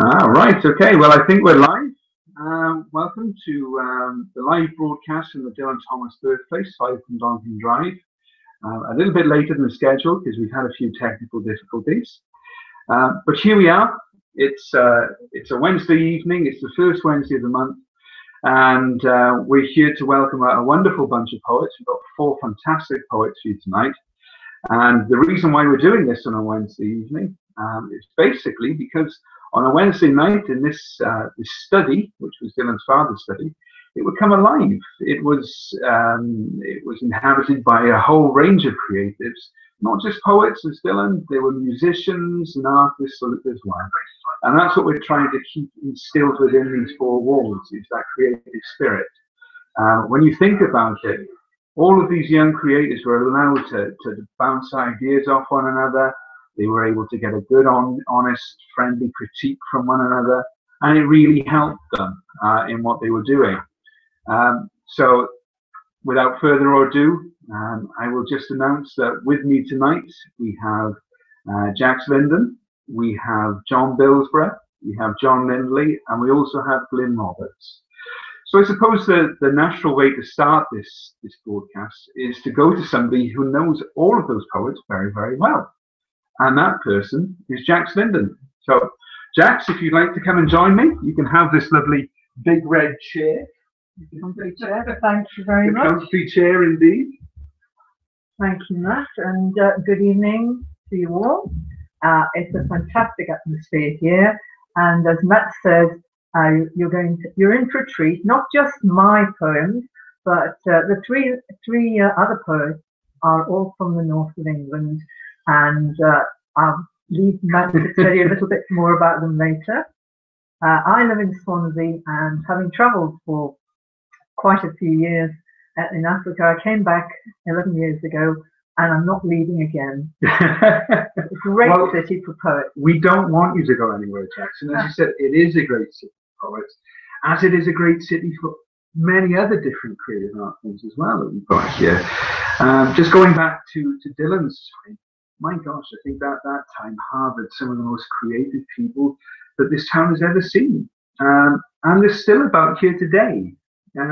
Right, okay. Well, I think we're live. Welcome to the live broadcast from the Dylan Thomas Birthplace, Cwmdonkin Drive. A little bit later than scheduled because we've had a few technical difficulties. But here we are. It's a Wednesday evening. It's the first Wednesday of the month. And we're here to welcome a wonderful bunch of poets. We've got four fantastic poets for you tonight. And the reason why we're doing this on a Wednesday evening is basically because on a Wednesday night in this study, which was Dylan's father's study, it would come alive. It was inhabited by a whole range of creatives, not just poets as Dylan. There were musicians and artists as well. And that's what we're trying to keep instilled within these four walls, is that creative spirit. When you think about it, all of these young creators were allowed to bounce ideas off one another. They were able to get a good, honest, friendly critique from one another, and it really helped them in what they were doing. So, without further ado, I will just announce that with me tonight we have Jax Lyndon, we have John Bilsborough, we have John Lindley, and we also have Glyn Roberts. So I suppose the natural way to start this broadcast is to go to somebody who knows all of those poets very, very well. And that person is Jax Lyndon. So, Jax, if you'd like to come and join me, you can have this lovely big red chair. Comfy chair, thank you very much. Comfy chair indeed. Thank you, Matt, and good evening to you all. It's a fantastic atmosphere here, and as Matt says, you're in for a treat. Not just my poems, but the three other poets are all from the north of England, and I'll leave Matt to tell you a little bit more about them later. I live in Swansea, and having travelled for quite a few years in Africa, I came back 11 years ago, and I'm not leaving again. It's a great city for poets. We don't want you to go anywhere, Jackson. As you said, it is a great city for poets, as it is a great city for many other different creative art forms as well that we've got here. Just going back to Dylan's time, my gosh, I think that time harbored some of the most creative people that this town has ever seen. And they're still about here today.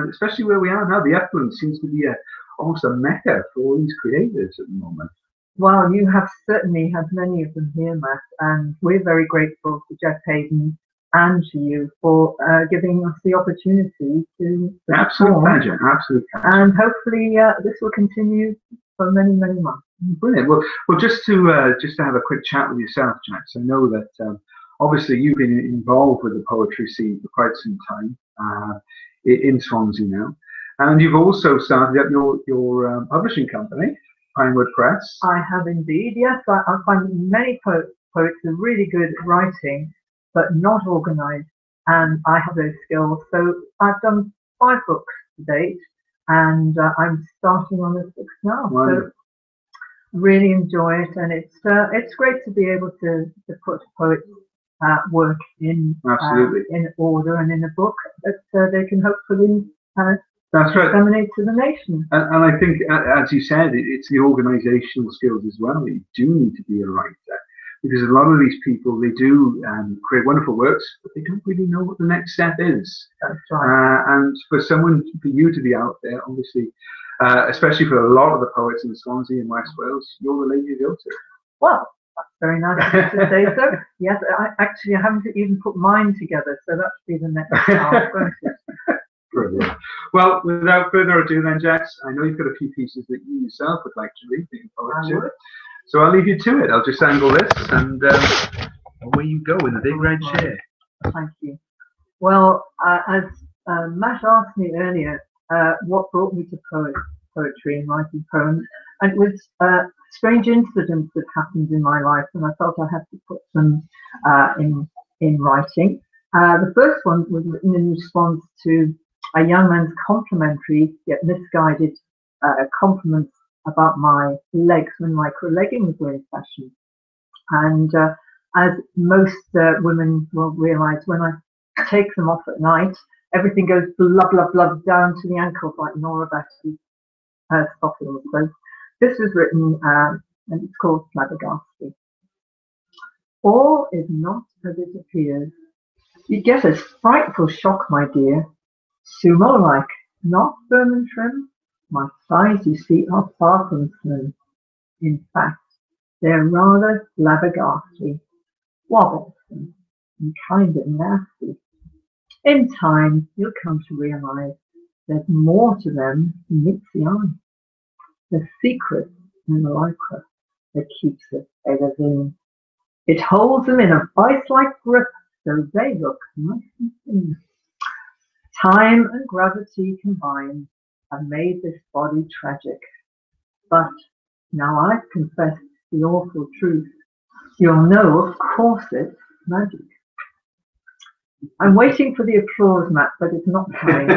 Especially where we are now, the Uplands seems to be almost a mecca for all these creators at the moment. Well, you have certainly had many of them here, Matt, and we're very grateful to Jeff Hayden and to you for giving us the opportunity to Absolute pleasure, absolute pleasure. And hopefully this will continue for many, many months. Brilliant. Well, just to have a quick chat with yourself, Jax. I know that obviously you've been involved with the poetry scene for quite some time in Swansea now, and you've also started up your publishing company, Pinewood Press. I have indeed, yes. I find many poets are really good at writing, but not organised, and I have those skills. So I've done 5 books to date, and I'm starting on the 6th now. Wonderful. So really enjoy it, and it's great to be able to put poets' work in order and in a book that they can hopefully That's right. disseminate to the nation. And I think, as you said, it's the organisational skills as well. You do need to be a writer, because a lot of these people, they do create wonderful works, but they don't really know what the next step is. That's right. And for you to be out there, obviously, especially for a lot of the poets in Swansea and West Wales, you're the lady to go to. Well, that's very nice of you to say so. Yes, I haven't even put mine together, so that should be the next task, won't it? Brilliant. Well, without further ado then, Jax, I know you've got a few pieces that you yourself would like to read. I would. So I'll leave you to it. I'll just angle this, and away you go in the big red chair. Thank you. Well, as Matt asked me earlier, what brought me to poetry and writing poems, and it was strange incidents that happened in my life, and I felt I had to put them in writing. The first one was written in response to a young man's complimentary yet misguided compliments about my legs when micro leggings were in fashion. And as most women will realise, when I take them off at night, everything goes blub blub blub down to the ankles like Nora Betty's stockings. So this was written, and it's called Flabbergasty. All is not as it appears. You get a frightful shock, my dear. Sumo-like, not firm and trim. My thighs, you see, are far from slim. In fact, they're rather flabbergasty, wobblesome, and kind of nasty. In time, you'll come to realize there's more to them than meets the eye. The secret in the lycra that keeps it evergreen. It holds them in a vice-like grip so they look nice and thin. Time and gravity combined have made this body tragic. But now I've confessed the awful truth. You'll know, of course, it's magic. I'm waiting for the applause, Matt, but it's not coming.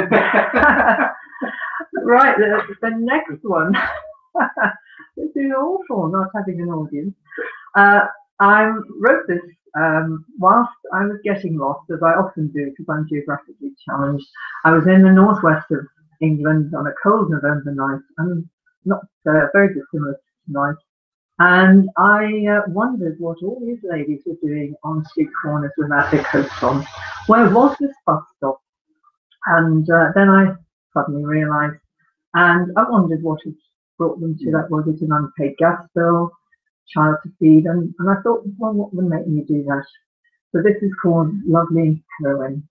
Right, the next one. This is awful, not having an audience. I wrote this whilst I was getting lost, as I often do because I'm geographically challenged. I was in the northwest of England on a cold November night, and not very dissimilar to tonight. And I wondered what all these ladies were doing on street corners without their coats on. Where was this bus stop? And then I suddenly realised, and I wondered what had brought them to that. Was it an unpaid gas bill, child to feed? And I thought, well, what would make me do that? So this is called Lovely Heroine.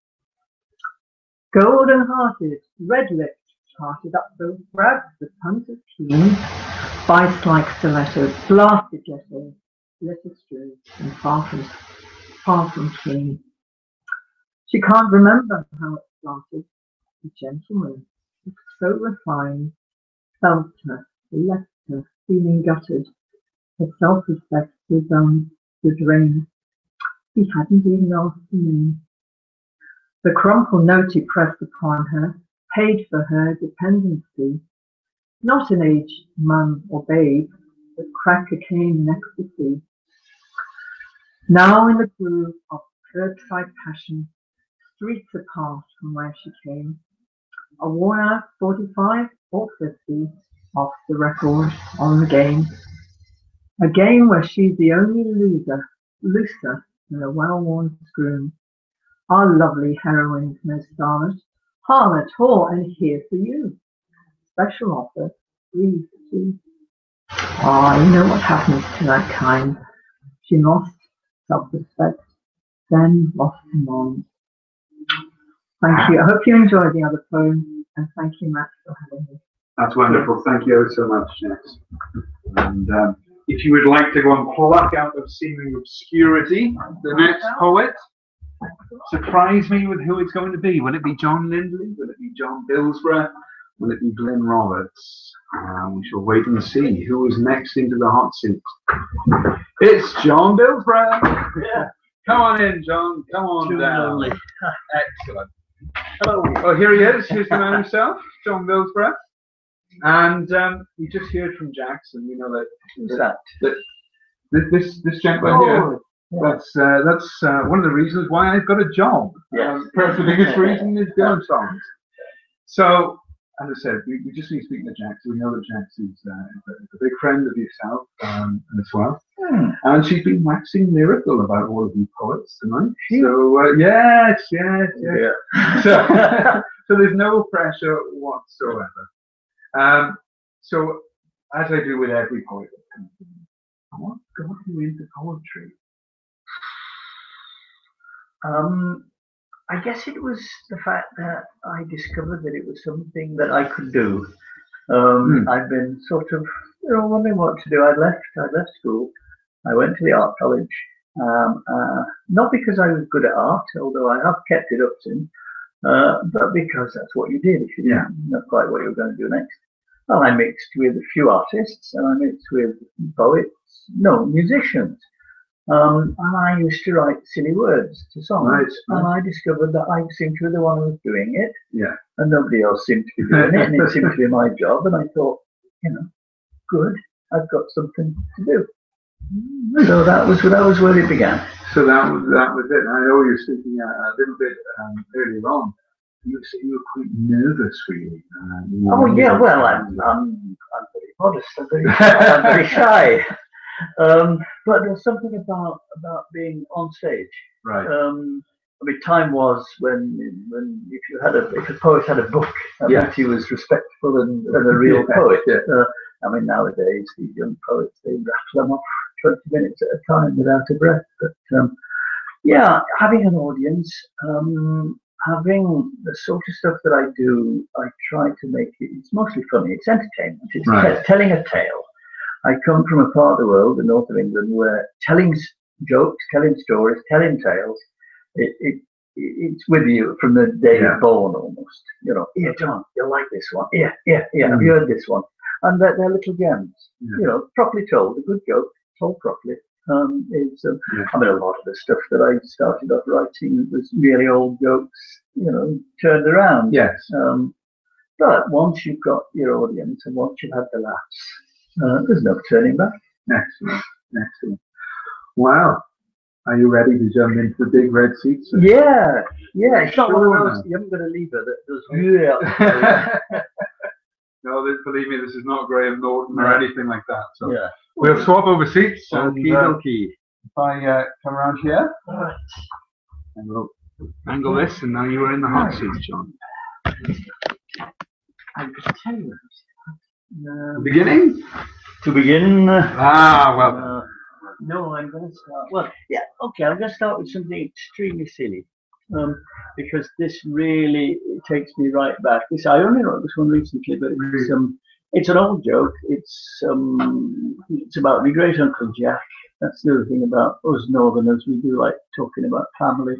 Golden-hearted, red-lipped, hearted up those grabs, the punt of keen, vice-like stilettos, blasted ghettos, litter strewn, and far from clean. She can't remember how it started. The gentleman, so refined, felt her, left her, feeling gutted. Her self-respect was drained. He hadn't even asked her name. The crumpled note he pressed upon her paid for her dependency. Not an aged mum or babe, but crack cocaine and ecstasy. Now in the groove of curbside passion, streets apart from where she came, a worn-out 45 or 50 off the record on the game. A game where she's the only looser than a well-worn screw. Our lovely heroine's no starlet, harlot, whore, and here for you. Special offer, 3 for 2. You know what happens to that kind. She lost self-respect, then lost command. Thank you. I hope you enjoyed the other poem, and thank you, Matt, for having me. That's wonderful. Thank you so much, Jess. And if you would like to go and pluck out of seeming obscurity the next poet, surprise me with who it's going to be. Will it be John Lindley? Will it be John Bilsborough? Will it be Glyn Roberts? We shall wait and see who is next into the hot seat. It's John Bilsborough. Yeah. Come on in, John. Come on down. Excellent. Hello. Oh, here he is. Here's the man himself, John Bilsborough. And we just heard from Jackson. You know that. Who's that? This gentleman here. That's one of the reasons why I've got a job. Yes. Perhaps the biggest reason is Dylan songs. So, as I said, we just been speaking to Jax. We know that Jax is a big friend of yourself and as well. And she's been waxing lyrical about all of you poets tonight. So, yes. So there's no pressure whatsoever. So, as I do with every poet, what got you into poetry? I guess it was the fact that I discovered that it was something that I could do. I'd been sort of wondering what to do. I left school. I went to the art college, not because I was good at art, although I have kept it up since, but because that's what you did if you didn't know quite what you were going to do next. And I mixed with a few artists, and I mixed with musicians. And I used to write silly words to songs, and I discovered that I seemed to be the one who was doing it, and nobody else seemed to be doing it, and it seemed to be my job. And I thought, good, I've got something to do. So that was where it began. So that was it. I know you were speaking a little bit earlier on. You were quite nervous, really. Well, I'm very modest. I'm very shy. But there's something about being on stage. Right. I mean, time was when if a poet had a book, that meant he was respectful and a real poet. I mean, nowadays these young poets, they rattle them off 20 minutes at a time without a breath. But yeah, having an audience, having the sort of stuff that I do, I try to make it. It's mostly funny. It's entertainment. It's telling a tale. I come from a part of the world, the north of England, where telling jokes, telling stories, telling tales, it's with you from the day you're born almost. You know, here, John, you'll like this one. Yeah. Have you heard this one? And they're little gems. You know, properly told, a good joke told properly. I mean, a lot of the stuff that I started off writing was really old jokes, you know, turned around. Yes. But once you've got your audience and once you've had the laughs, there's no turning back. Excellent. Wow. Are you ready to jump into the big red seats? Yeah. It's not one of those, you haven't got a lever that does, No, believe me, this is not Graham Norton or anything like that. So we'll swap over seats. Okie. If I come around here, Alright. and we'll angle this, and now you are in the hot seat, John. I just tell you. Beginning? To begin. Well. No, I'm going to start. Well, yeah, okay. I'm going to start with something extremely silly, because this really takes me right back. I only wrote this one recently, but it's an old joke. It's about my great uncle Jack. That's the other thing about us Northerners. We do like talking about family.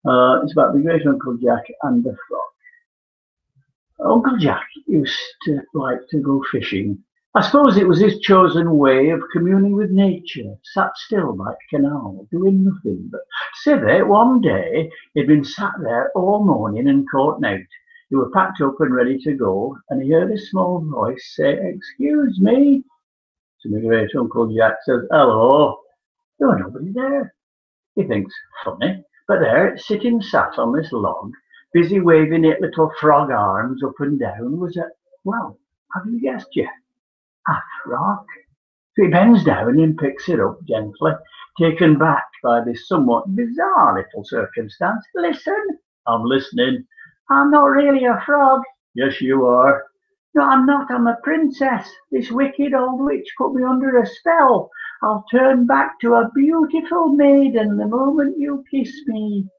It's about my great uncle Jack and the frog. Uncle Jack used to like to go fishing. I suppose it was his chosen way of communing with nature, sat still by the canal, doing nothing but sithe. One day he'd been sat there all morning and caught out. He were packed up and ready to go, and he heard a small voice say, "Excuse me." So my great uncle Jack says, "Hello." There were nobody there. He thinks, funny, but there, sitting sat on this log, busy waving eight little frog arms up and down, was well, have you guessed yet? A frog. So he bends down and picks it up gently, taken back by this somewhat bizarre little circumstance. "Listen." "I'm listening." "I'm not really a frog." "Yes, you are." "No, I'm not. I'm a princess. This wicked old witch put me under a spell. I'll turn back to a beautiful maiden the moment you kiss me."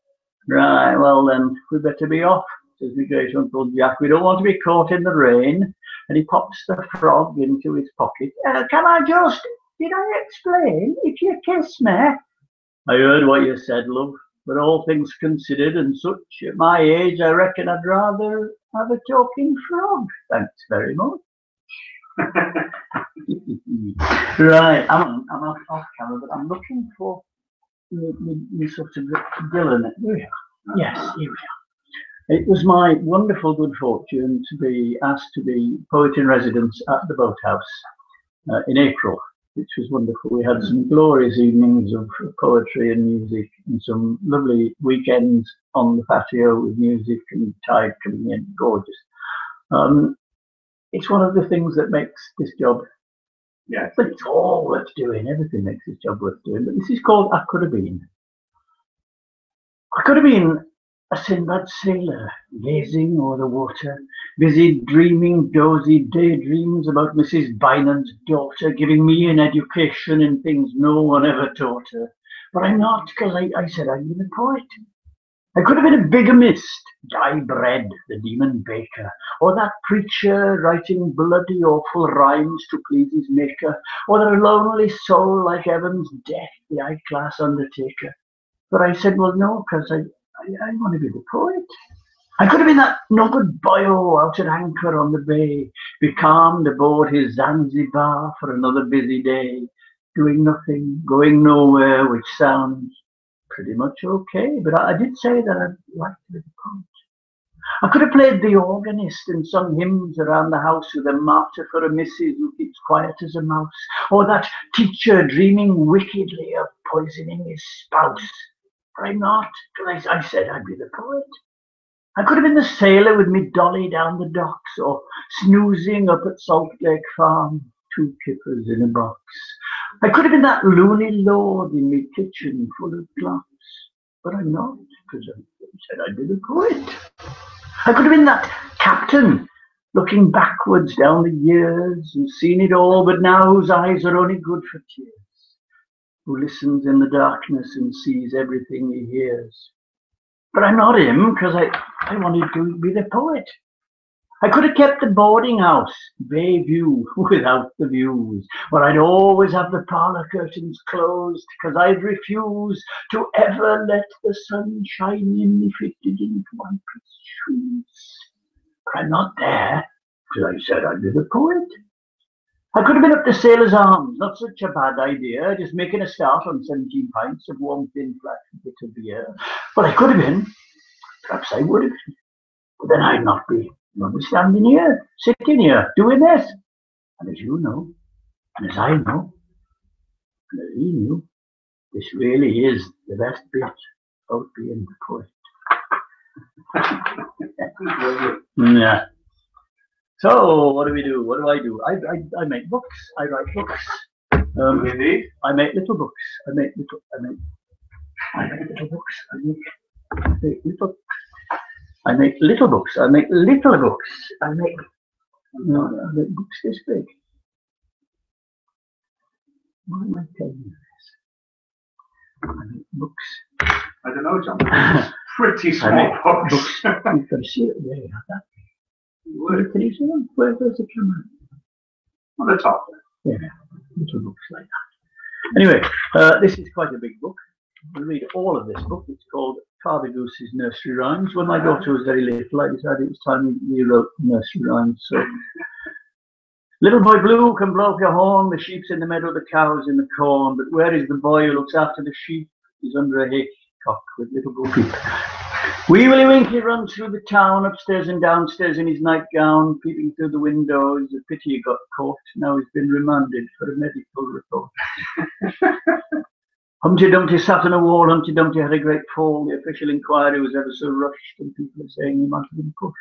"Right, well then, we better be off," says my great uncle Jack. "We don't want to be caught in the rain." And he pops the frog into his pocket. Did I explain? If you kiss me." "I heard what you said, love, but all things considered and such, at my age, I reckon I'd rather have a talking frog. Thanks very much." Right, I'm off camera, but I'm looking for me sort of Dylan. Here we are. Yes, here we are. It was my wonderful good fortune to be asked to be poet in residence at the Boathouse in April, which was wonderful. We had some glorious evenings of poetry and music, and some lovely weekends on the patio with music and tide coming in. Gorgeous. It's one of the things that makes this job. Yeah, but it's all worth doing. Everything makes this job worth doing. But this is called I Could Have Been. I could have been a Sinbad sailor, gazing o'er the water, busy dreaming dozy daydreams about Mrs. Bynum's daughter, giving me an education in things no one ever taught her. But I'm not, because I said I'd been a poet. I could have been a bigamist, Guy Bread, the demon baker, or that preacher writing bloody awful rhymes to please his maker, or the lonely soul like Evan's death, the high-class undertaker. But I said, well, no, because I want to be the poet. I could have been that no good boyo out at anchor on the bay, becalmed aboard his Zanzibar for another busy day, doing nothing, going nowhere, which sounds pretty much okay. But I did say that I'd like to be the poet. I could have played the organist and sung hymns around the house with a martyr for a missus who keeps quiet as a mouse, or that teacher dreaming wickedly of poisoning his spouse. But I'm not, because I said I'd be the poet. I could have been the sailor with me dolly down the docks, or snoozing up at Salt Lake Farm, 2 kippers in a box. I could have been that loony lord in me kitchen full of clocks. but I'm not, because I said I'd be the poet. I could have been that captain, looking backwards down the years and seen it all, but now whose eyes are only good for tears, who listens in the darkness and sees everything he hears. But I'm not him, because I wanted to be the poet. I could have kept the boarding house, Bayview, without the views, where I'd always have the parlour curtains closed, because I'd refuse to ever let the sun shine in if it didn't want its shoes. But I'm not there, because I said I'd be the poet. I could have been up to Sailor's Arms, not such a bad idea, just making a start on 17 pints of warm thin flat bit of beer. Well, I could have been, perhaps I would have been, but then I'd not be standing here, sitting here, doing this. And as you know, and as I know, and as he knew, this really is the best bit of being the poet. Yeah. So what do we do? What do I do? I make books. I write books. I make little books. I make little books. I make little books. I make books this big. Why am I telling you this? I make books. I don't know, John. Pretty small books. You can see it there. Can you see them? Where's the camera? On the top. Yeah, little books like that. Anyway, this is quite a big book. We'll read all of this book. It's called Father Goose's Nursery Rhymes. When my daughter was very little, I decided it was time we wrote nursery rhymes. So, little boy blue, come blow up your horn. The sheep's in the meadow, the cow's in the corn. But where is the boy who looks after the sheep? He's under a haycock with little Bo Peep. Wee Willie Winky runs through the town, upstairs and downstairs in his nightgown, peeping through the window. It's a pity he got caught. Now he's been remanded for a medical report. Humpty Dumpty sat on a wall. Humpty Dumpty had a great fall. The official inquiry was ever so rushed, and people are saying he might have been pushed.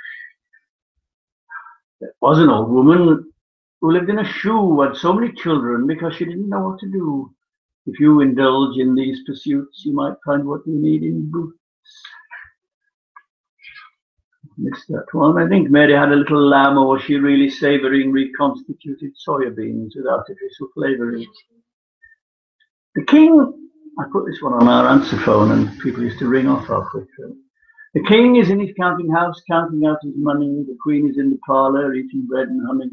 There was an old woman who lived in a shoe, had so many children because she didn't know what to do. If you indulge in these pursuits, you might find what you need in boots. Missed that one. I think Mary had a little lamb, or was she really savouring reconstituted soya beans with artificial flavouring? The king, I put this one on our answer phone and people used to ring off halfway through. The king is in his counting house, counting out his money. The queen is in the parlour, eating bread and honey.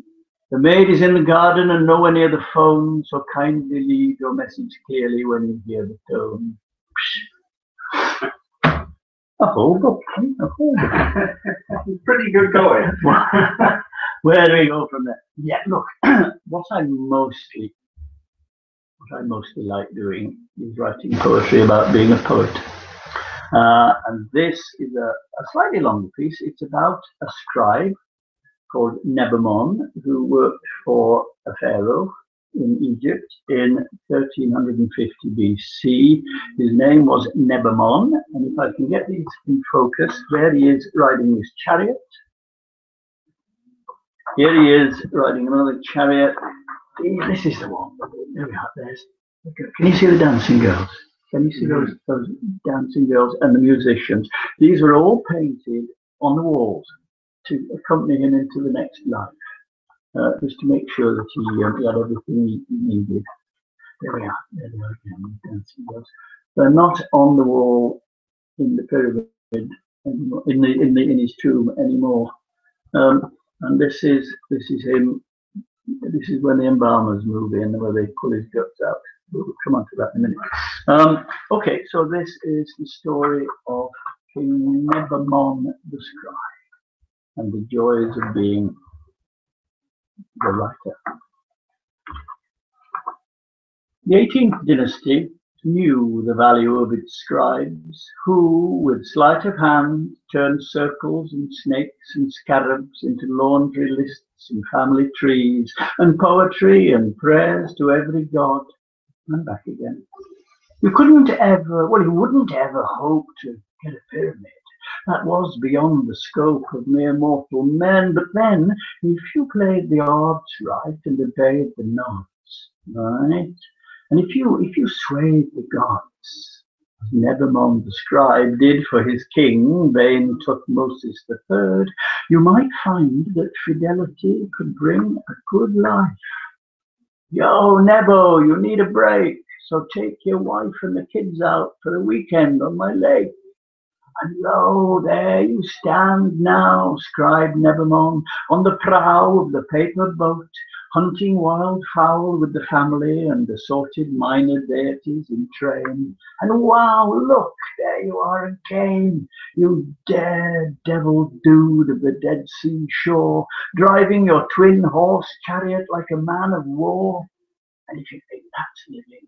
The maid is in the garden and nowhere near the phone, so kindly leave your message clearly when you hear the tone. A whole book, a whole book. Pretty good going. Where do we go from there? Yeah, look, what I mostly like doing is writing poetry about being a poet. And this is a slightly longer piece. It's about a scribe called Nebamon who worked for a pharaoh in Egypt in 1350 BC. His name was Nebamon, and if I can get these in focus, there he is riding his chariot. Here he is riding another chariot. This is the one. There we are. Can you see the dancing girls? Can you see those dancing girls and the musicians? These were all painted on the walls to accompany him into the next life. Just to make sure that he had everything he needed. There we are. There they are again, dancing girls. They're not on the wall in the pyramid anymore, in his tomb anymore. And this is him. This is when the embalmers move in, where they pull his guts out. We'll come on to that in a minute. Okay, so this is the story of King Nebamon the scribe and the joys of being the writer. The 18th dynasty knew the value of its scribes, who, with sleight of hand, turned circles and snakes and scarabs into laundry lists and family trees, and poetry and prayers to every god, and back again. You wouldn't ever hope to get a pyramid. That was beyond the scope of mere mortal men. But then, if you played the odds right and obeyed the nods, right, and if you swayed the gods, Nebamon the scribe did for his king, vain Tutmosis III, you might find that fidelity could bring a good life. Yo, Nebo, you need a break, so take your wife and the kids out for the weekend on my lake. And lo, there you stand now, scribe Nebamon, on the prow of the paper boat, hunting wild fowl with the family and assorted minor deities in train. And wow, look, there you are again, you daredevil dude of the Dead Sea shore, driving your twin horse chariot like a man of war. And if you think that's living,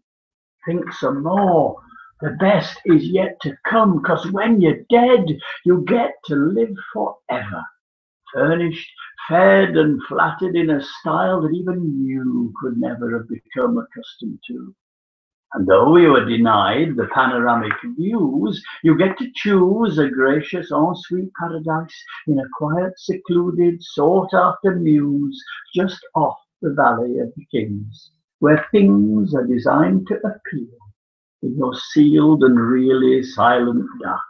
think some more. The best is yet to come, 'cause when you're dead, you get to live forever. Furnished, fed and flattered in a style that even you could never have become accustomed to. And though you are denied the panoramic views, you get to choose a gracious ensuite paradise in a quiet, secluded, sought-after mews just off the Valley of the Kings, where things are designed to appeal in your sealed and really silent darkness.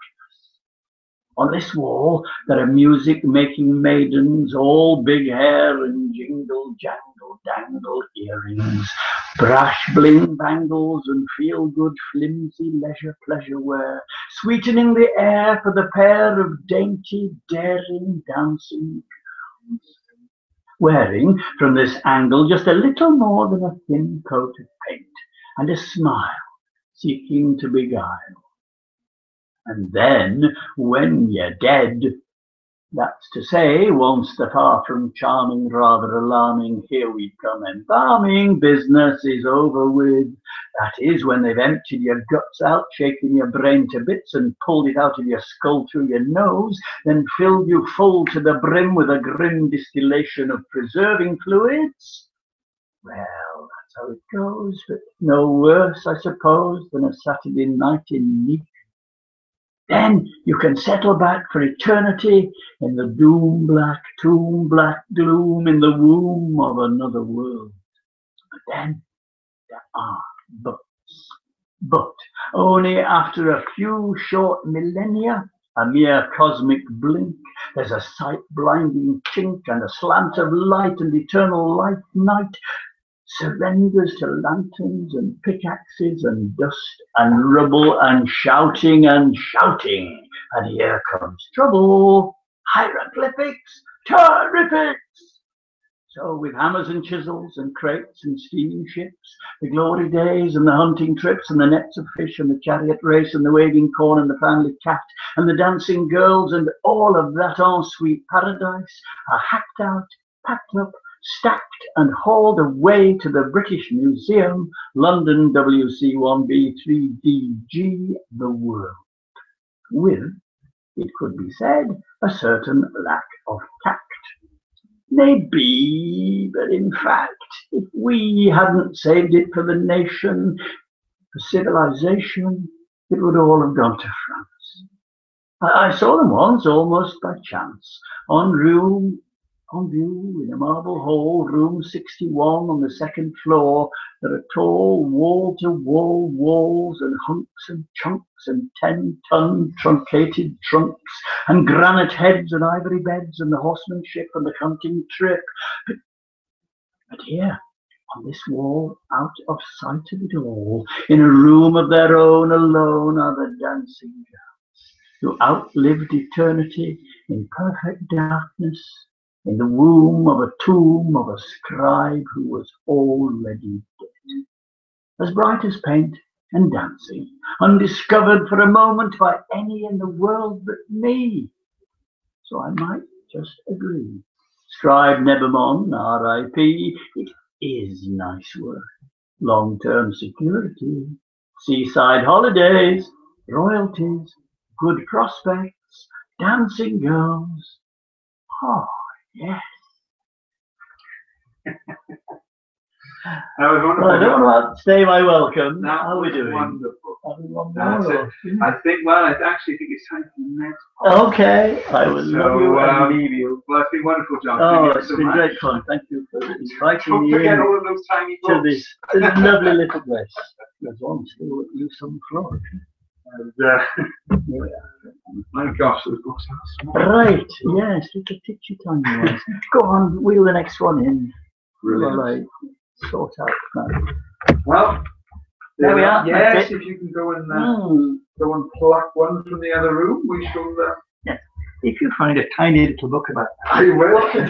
On this wall there are music-making maidens, all big hair and jingle, jangle, dangle earrings, brash bling bangles and feel-good flimsy leisure pleasure wear, sweetening the air for the pair of dainty, daring, dancing girls, wearing from this angle just a little more than a thin coat of paint and a smile seeking to beguile. And then, when you're dead, that's to say, once the far from charming, rather alarming, here we come embalming business is over with, that is, when they've emptied your guts out, shaken your brain to bits and pulled it out of your skull through your nose, then filled you full to the brim with a grim distillation of preserving fluids. Well, that's how it goes, but no worse, I suppose, than a Saturday night in Nice. Then you can settle back for eternity in the tomb-black gloom in the womb of another world. But then there are buts. But only after a few short millennia, a mere cosmic blink, there's a sight-blinding chink and a slant of light, and eternal light night surrenders to lanterns and pickaxes and dust and rubble and shouting, and here comes trouble. Hieroglyphics, terrifics! So with hammers and chisels and crates and steaming ships, the glory days and the hunting trips and the nets of fish and the chariot race and the waving corn and the family cat and the dancing girls and all of that ensuite paradise are hacked out, packed up, stacked and hauled away to the British Museum, London WC1B3DG, the world, with, it could be said, a certain lack of tact. Maybe, but in fact, if we hadn't saved it for the nation, for civilization, it would all have gone to France. I saw them once, almost by chance, on view in a marble hall, room 61 on the second floor. There are tall wall-to-wall walls and hunks and chunks and 10-ton truncated trunks and granite heads and ivory beds and the horsemanship and the hunting trip. But here, on this wall, out of sight of it all, in a room of their own alone, are the dancing girls who outlived eternity in perfect darkness, in the womb of a tomb of a scribe who was already dead, as bright as paint and dancing, undiscovered for a moment by any in the world but me. So I might just agree. Scribe Nebamon, R.I.P., it is nice work, long-term security, seaside holidays, royalties, good prospects, dancing girls. Oh, yes. That was wonderful. Well, I don't want to outstay my welcome. That How are we doing? Wonderful. That's it. I think it's time for the next part. Okay, I will love you and leave you. Well, it's been wonderful, John. Oh, Thank it's you so been much. great fun. Thank you for inviting Don't me forget in all of those tiny to books. this lovely little place. There's one still loose on the floor. And, my gosh, those books are small. Right, yes, look at teach time wise. Go on, wheel the next one in. Brilliant. While I sort out that. Well, there we are. Yes, if you can go and pluck one from the other room, we shall. Yes. If you find a tiny little book about that. I will. I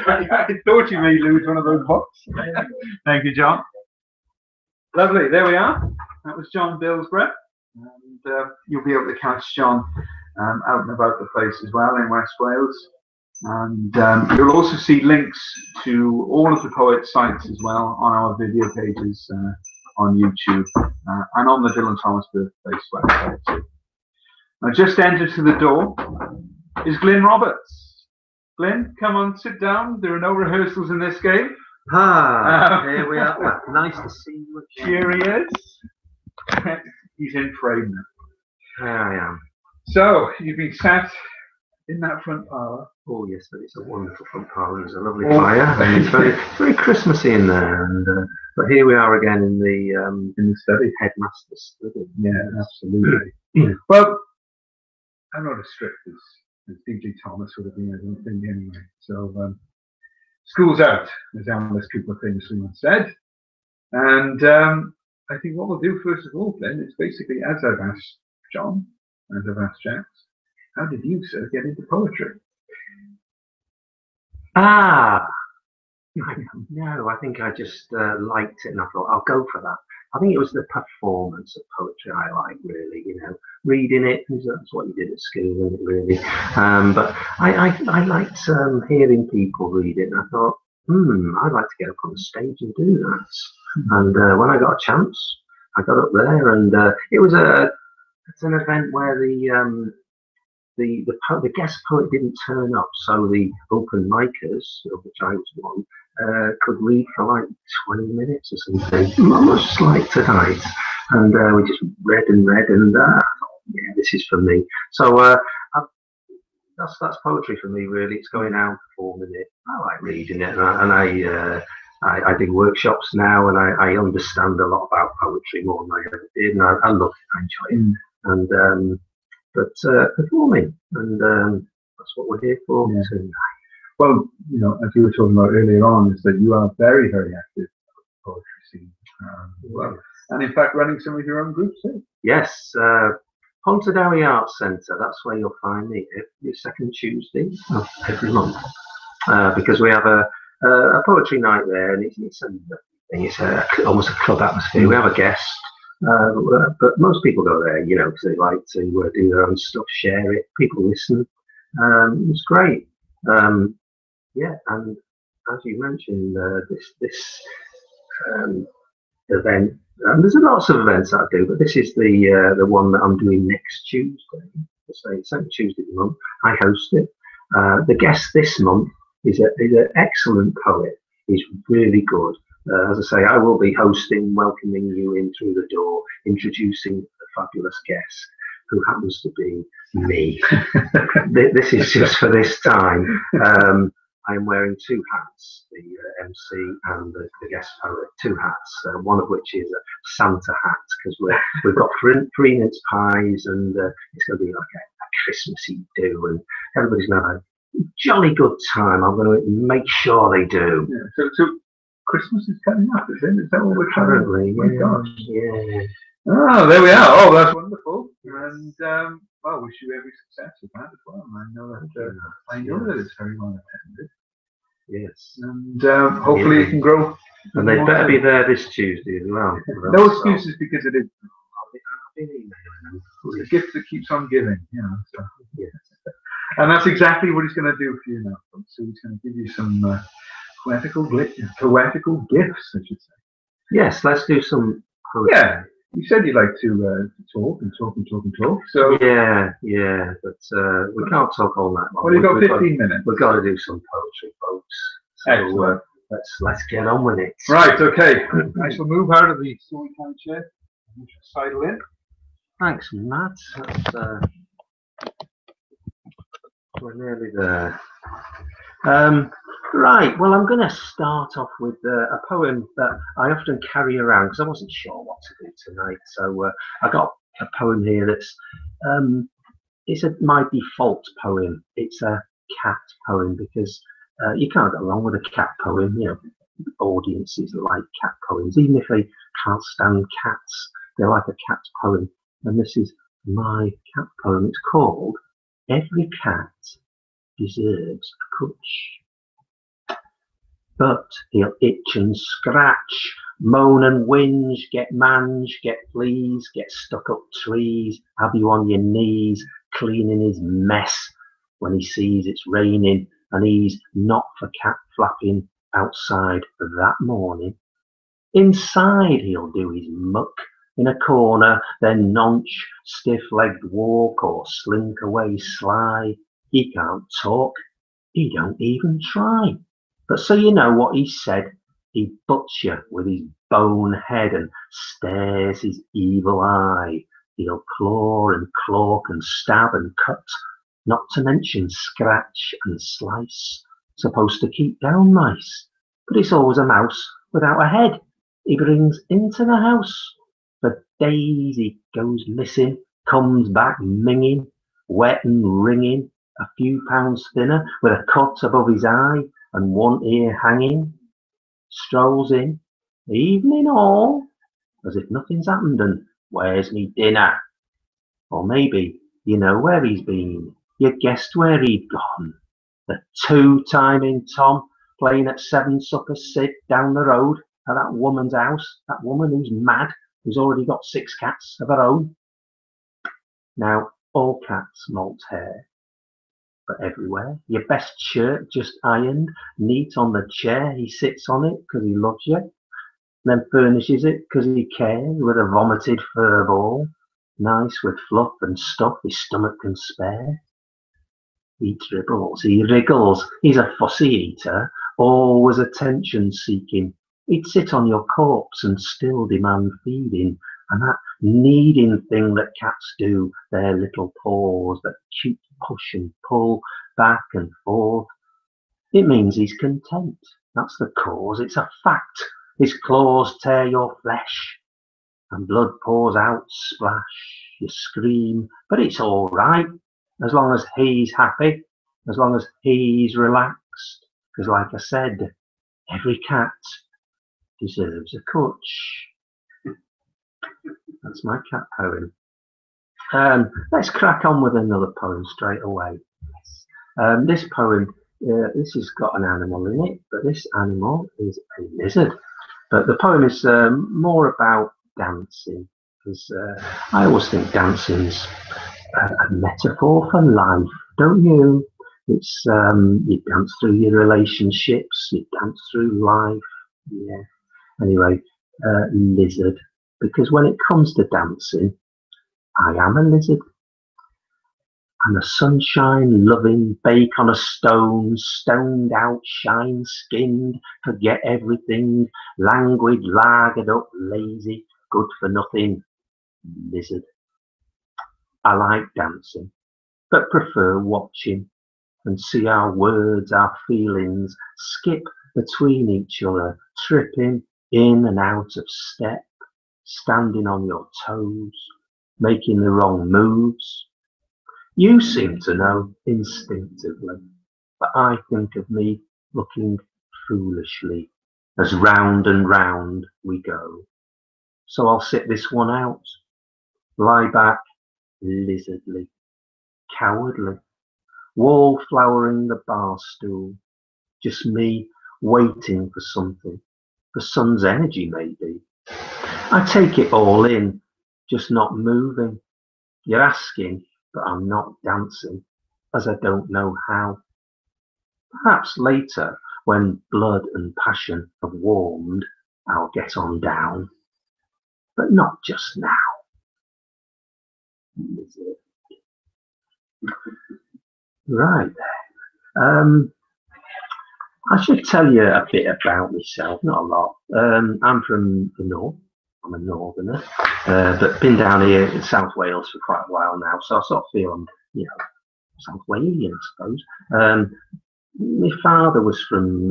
thought you may lose one of those books. Thank you, John. Lovely. There we are. That was John Bilsborough, and you'll be able to catch John out and about the place as well in West Wales. And you'll also see links to all of the poet's sites as well on our video pages on YouTube and on the Dylan Thomas Birthplace website too. Now, just entered to the door is Glyn Roberts. Glyn, come on, sit down. There are no rehearsals in this game. Here we are. Well, nice to see you again. Here he is. He's in frame now. There I am. So, you've been sat in that front parlour. Oh yes, but it's a wonderful front parlour. There's a lovely fire, and it's very Christmassy in there. And but here we are again in the study, headmaster's study. Yeah, absolutely. Well, I'm not as strict as DJ Thomas would have been, I don't think, anyway. So school's out, as Alice Cooper famously once said. And I think what we'll do first of all, then, is basically, as I've asked John, as I've asked Jax, how did you, sir, get into poetry? No, I think I just liked it, and I thought I'll go for that. I think it was the performance of poetry I like, really. You know, reading it, that's what you did at school, isn't it, really? But I liked hearing people read it, and I thought, I'd like to get up on the stage and do that. And when I got a chance, I got up there, and it was it's an event where the guest poet didn't turn up, so the open micers, of which I was one, could read for like 20 minutes or something, much like tonight. And we just read, and I thought, yeah, this is for me. So that's poetry for me, really. It's going out, performing it. I like reading it, and I do workshops now, and I understand a lot about poetry more than I ever did, and I love it, I enjoy it. And but performing, and that's what we're here for tonight. Well, you know, as you were talking about earlier on, is that you are very, very active in the poetry scene. Well, and in fact, running some of your own groups too. Yes, Pontardawe Arts Centre. That's where you'll find me every second Tuesday of every month, because we have a poetry night there, and it's almost a club atmosphere. We have a guest. But most people go there, you know, because they like to do their own stuff, share it. People listen. It's great. Yeah, and as you mentioned, this event. And there's lots of events that I do, but this is the one that I'm doing next Tuesday. The second Tuesday of the month. I host it. The guest this month is an excellent poet. He's really good. As I say, I will be hosting, welcoming you in through the door, introducing a fabulous guest who happens to be me. This is just for this time. I am wearing two hats, the MC and the guest poet, two hats, one of which is a Santa hat, because we've got free mince pies, and it's going to be like a Christmassy do, and everybody's going to have a jolly good time. I'm going to make sure they do. Yeah, so Christmas is coming up, is it? Is that what we're trying to do? Oh my gosh. Yeah. Oh, there we are. Oh, that's wonderful. And well, wish you every success with that as well. And I know that it's very well attended. Yes. And hopefully it can grow. And they better be there this Tuesday as well. No excuses, because it is the gift that keeps on giving, you know. So. Yes. And that's exactly what he's going to do for you now. So he's going to give you some poetical gifts, I should say. Yes, let's do some poetry. Yeah, you said you like to talk and talk and talk and talk. So yeah, but we can't talk all night long. Well, you've got 15 minutes. We've got to do some poetry, folks. So let's get on with it. Right. Okay. I shall move out of the storytime chair. You shall sidle in. Thanks, Matt. We're nearly there. Right, well, I'm going to start off with a poem that I often carry around because I wasn't sure what to do tonight. So I got a poem here that's It's my default poem. It's a cat poem because you can't go wrong with a cat poem. You know, audiences like cat poems, even if they can't stand cats. They like a cat poem, and this is my cat poem. It's called "Every Cat Deserves a Cwtch." But he'll itch and scratch, moan and whinge, get mange, get fleas, get stuck up trees, have you on your knees, cleaning his mess when he sees it's raining and he's not for cat flapping outside that morning. Inside he'll do his muck in a corner, then nonch, stiff-legged walk or slink away sly. He can't talk, he don't even try. But so you know what he said, he butts you with his bone head and stares his evil eye. He'll claw and clawk and stab and cut, not to mention scratch and slice, supposed to keep down mice. But it's always a mouse without a head he brings into the house. For days he goes missing, comes back minging, wet and ringing, a few pounds thinner, with a cut above his eye and one ear hanging. Strolls in, evening all, as if nothing's happened, and where's me dinner? Or maybe you know where he's been, you guessed where he'd gone. The two-timing Tom, playing at Seven Supper Sid down the road at that woman's house, that woman who's mad, who's already got 6 cats of her own. Now, all cats molt hair, but everywhere. Your best shirt just ironed, neat on the chair, he sits on it because he loves you, then furnishes it because he cares with a vomited fur ball, nice with fluff and stuff his stomach can spare. He dribbles, he wriggles, he's a fussy eater, always attention seeking. He'd sit on your corpse and still demand feeding, and that kneading thing that cats do, their little paws that keep push and pull back and forth. It means he's content, that's the cause, it's a fact. His claws tear your flesh, and blood pours out, splash. You scream, but it's all right, as long as he's happy, as long as he's relaxed. Because like I said, every cat deserves a cwtch. That's my cat poem. Let's crack on with another poem straight away. This poem, this has got an animal in it, but this animal is a lizard. But the poem is more about dancing, because I always think dancing's a metaphor for life, don't you? It's you dance through your relationships, you dance through life. Yeah. Anyway, lizard, because when it comes to dancing, I am a lizard. I'm a sunshine-loving, bake on a stone, stoned out, shine-skinned, forget everything, languid, lagered up, lazy, good for nothing, lizard. I like dancing, but prefer watching and see our words, our feelings skip between each other, tripping in and out of step, standing on your toes, making the wrong moves. You seem to know instinctively, but I think of me looking foolishly as round and round we go. So I'll sit this one out, lie back lizardly, cowardly, wallflowering the bar stool, just me waiting for something, for sun's energy maybe. I take it all in, just not moving. You're asking, but I'm not dancing, as I don't know how. Perhaps later, when blood and passion have warmed, I'll get on down, but not just now. Right. I should tell you a bit about myself, not a lot. I'm from the north. I'm a northerner, but been down here in South Wales for quite a while now, so I sort of feel I'm, South Walian, I suppose. My father was from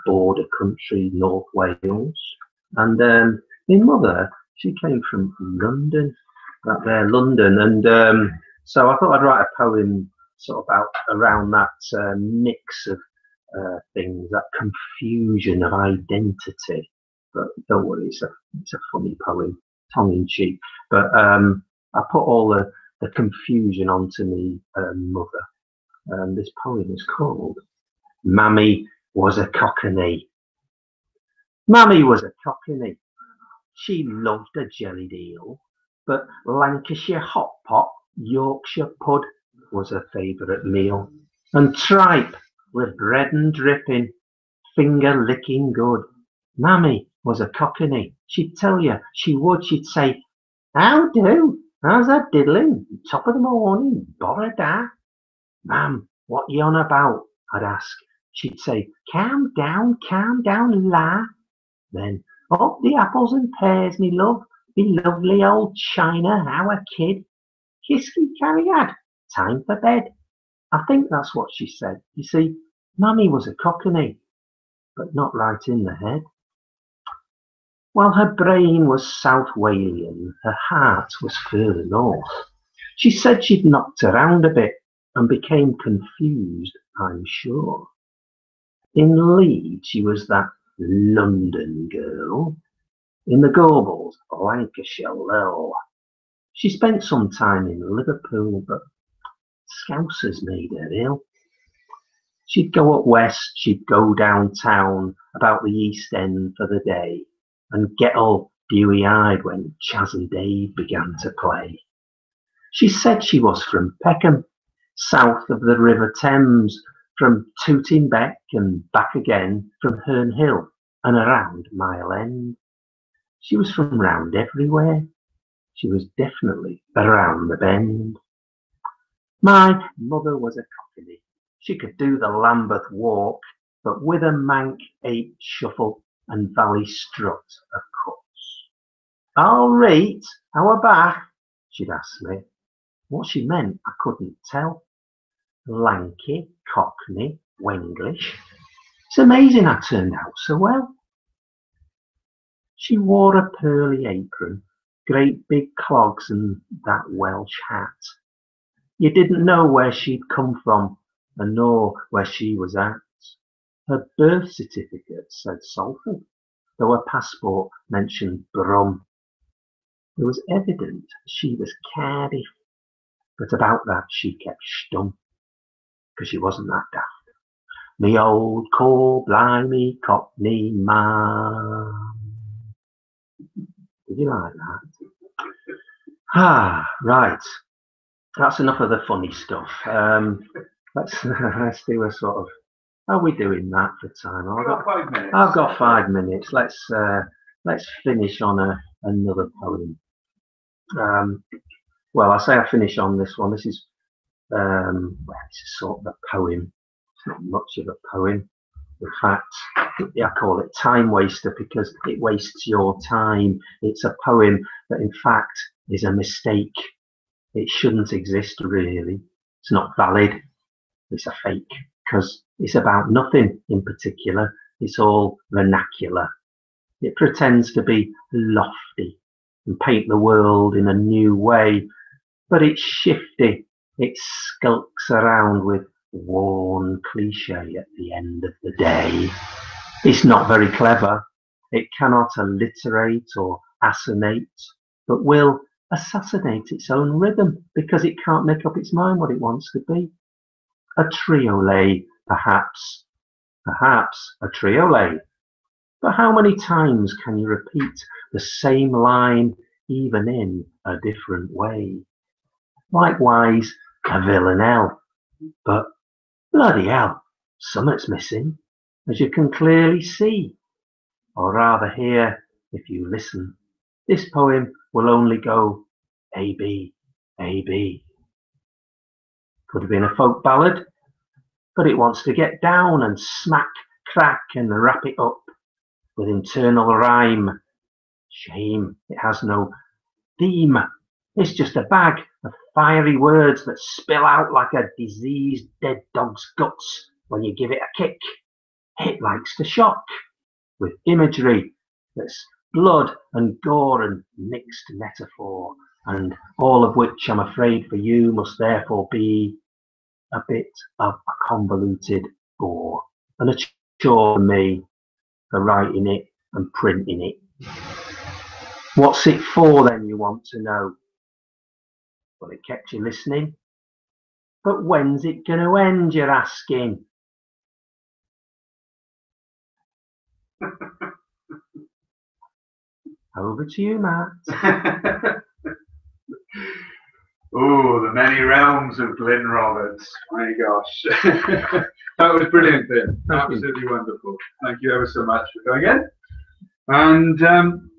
border country, North Wales, and my mother, she came from London, that there, London, and so I thought I'd write a poem sort of about around that mix of things, that confusion of identity. But don't worry, it's a funny poem, tongue in cheek. But I put all the confusion onto me mother. This poem is called "Mammy Was a Cockney." Mammy was a Cockney. She loved a jellied eel, but Lancashire hot pot, Yorkshire pud was her favourite meal, and tripe with bread and dripping, finger licking good. Mammy was a Cockney. She'd tell you, she would. She'd say, "How do? How's that diddling? Top of the morning, borra da." "Mam, what you on about?" I'd ask. She'd say, calm down, la." Then, "Up the apples and pears, me love, me lovely old China, how a kid. Kisky carryad, time for bed." I think that's what she said. You see, Mammy was a Cockney, but not right in the head. While her brain was South Walian, her heart was further north. She said she'd knocked around a bit and became confused, I'm sure. In Leeds, she was that London girl. In the Gorbals, Lancashire lil. She spent some time in Liverpool, but Scousers made her ill. She'd go up west, she'd go downtown, about the East End for the day, and get all dewy-eyed when Chas and Dave began to play. She said she was from Peckham, south of the River Thames, from Tooting Bec and back again, from Herne Hill and around Mile End. She was from round everywhere. She was definitely around the bend. My mother was a Cockney. She could do the Lambeth walk, but with a Mank 8 shuffle and Valley strut of cuts. "All right, how about?" she'd ask me. What she meant I couldn't tell. Lanky, Cockney, Wenglish. It's amazing I turned out so well. She wore a pearly apron, great big clogs and that Welsh hat. You didn't know where she'd come from, and nor where she was at. Her birth certificate said Salford, though her passport mentioned Brum. It was evident she was Cardiff, but about that she kept stum, because she wasn't that daft. Me old core blimey Cockney man. Did you like that? Right. That's enough of the funny stuff. Let's do a sort of. How are we doing that for time? I've got 5 minutes. Let's finish on another poem. Well, I say I finish on this one. This is this is sort of a poem. It's not much of a poem. In fact, I call it time waster because it wastes your time. It's a poem that, in fact, is a mistake. It shouldn't exist, really. It's not valid. It's a fake because it's about nothing in particular. It's all vernacular. It pretends to be lofty and paint the world in a new way, but it's shifty. It skulks around with worn cliche at the end of the day. It's not very clever. It cannot alliterate or assonate, but will assassinate its own rhythm because it can't make up its mind what it wants to be. A triolet, perhaps a triolet. But how many times can you repeat the same line even in a different way? Likewise, a villanelle. But bloody hell, summat's missing, as you can clearly see. Or rather here, if you listen, this poem will only go A-B, A-B. Could have been a folk ballad, but it wants to get down and smack, crack and wrap it up with internal rhyme. Shame it has no theme. It's just a bag of fiery words that spill out like a diseased dead dog's guts when you give it a kick. It likes to shock with imagery that's blood and gore and mixed metaphor. and all of which I'm afraid for you must therefore be a bit of a convoluted bore, and a chore for me for writing it and printing it. What's it for then, you want to know? Well, it kept you listening. But when's it going to end, you're asking? Over to you, Matt. Oh, the many realms of Glyn Roberts. My gosh. That was brilliant, Glyn. Absolutely wonderful. Thank you ever so much for coming in. And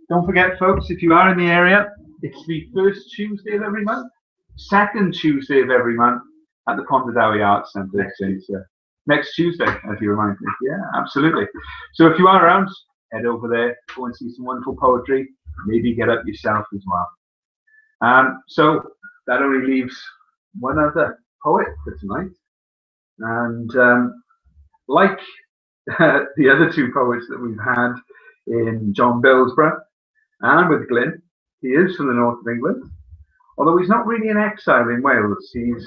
don't forget, folks, if you are in the area, it's the first Tuesday of every month, second Tuesday of every month at the Pontardawe Arts Centre. Next Tuesday, as you remind me. Yeah, absolutely. So if you are around, head over there, go and see some wonderful poetry, maybe get up yourself as well. So that only leaves one other poet for tonight. And like the other two poets that we've had in John Bilsborough and with Glyn, he is from the north of England. Although he's not really in exile in Wales, he's